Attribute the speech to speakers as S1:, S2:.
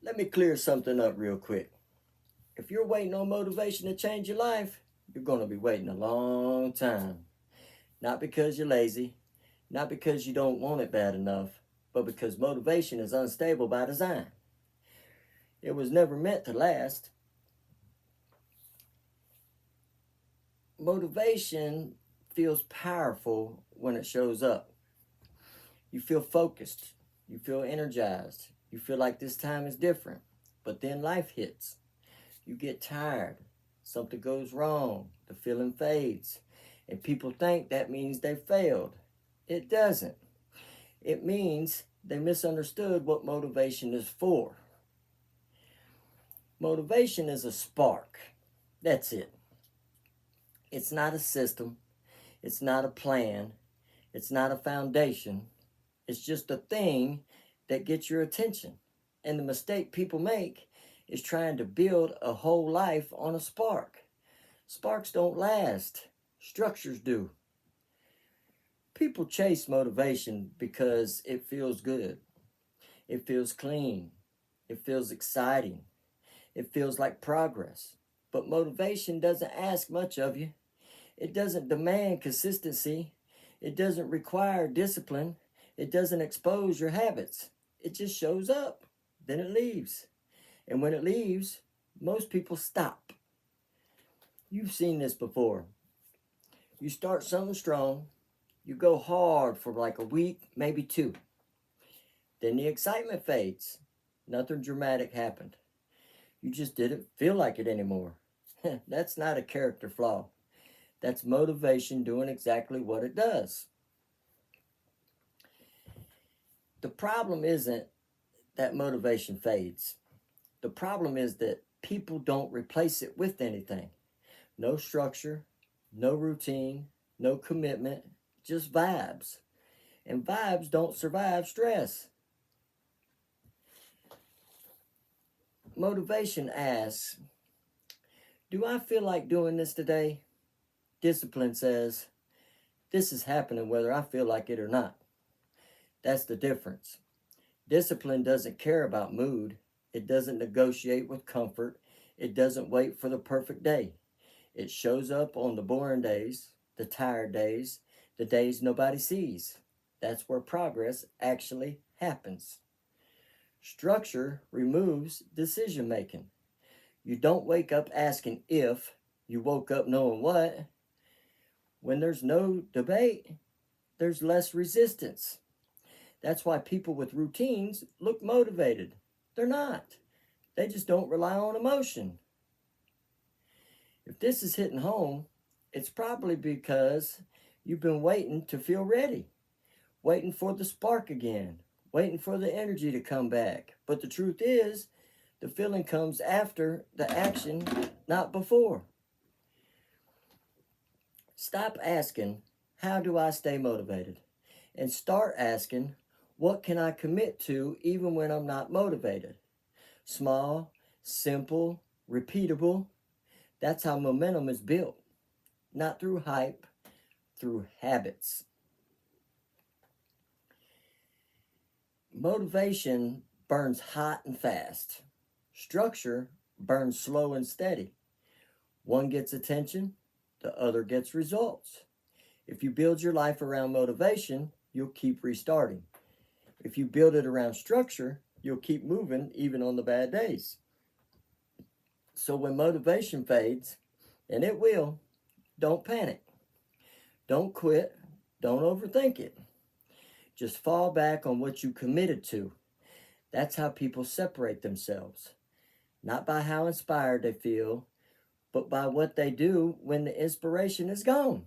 S1: Let me clear something up real quick. If you're waiting on motivation to change your life, you're going to be waiting a long time. Not because you're lazy, not because you don't want it bad enough, but because motivation is unstable by design. It was never meant to last. Motivation feels powerful when it shows up. You feel focused, you feel energized, you feel like this time is different. But then life hits. You get tired, something goes wrong, the feeling fades, and people think that means they failed. It doesn't. It means they misunderstood what motivation is for. Motivation is a spark. That's it. It's not a system. It's not a plan. It's not a foundation. It's just a thing that gets your attention. And the mistake people make is trying to build a whole life on a spark. Sparks don't last. Structures do. People chase motivation because it feels good. It feels clean. It feels exciting. It feels like progress. But motivation doesn't ask much of you. It doesn't demand consistency. It doesn't require discipline. It doesn't expose your habits. It just shows up. Then it leaves. And when it leaves, most people stop. You've seen this before. You start something strong. You go hard for like a week, maybe two. Then the excitement fades. Nothing dramatic happened. You just didn't feel like it anymore. That's not a character flaw. That's motivation doing exactly what it does. The problem isn't that motivation fades. The problem is that people don't replace it with anything. No structure, no routine, no commitment, just vibes. And vibes don't survive stress. Motivation asks, do I feel like doing this today? Discipline says, this is happening whether I feel like it or not. That's the difference. Discipline doesn't care about mood. It doesn't negotiate with comfort. It doesn't wait for the perfect day. It shows up on the boring days, the tired days, the days nobody sees. That's where progress actually happens. Structure removes decision making. You don't wake up asking if, you woke up knowing what. When there's no debate, there's less resistance. That's why people with routines look motivated. They're not. They just don't rely on emotion. If this is hitting home, it's probably because you've been waiting to feel ready, waiting for the spark again, waiting for the energy to come back. But the truth is, the feeling comes after the action, not before. Stop asking, how do I stay motivated? And start asking, what can I commit to even when I'm not motivated? Small, simple, repeatable. That's how momentum is built. Not through hype, through habits. Motivation burns hot and fast. Structure burns slow and steady. One gets attention, the other gets results. If you build your life around motivation, you'll keep restarting. If you build it around structure, you'll keep moving even on the bad days. So when motivation fades, and it will, don't panic. Don't quit. Don't overthink it. Just fall back on what you committed to. That's how people separate themselves. Not by how inspired they feel, but by what they do when the inspiration is gone.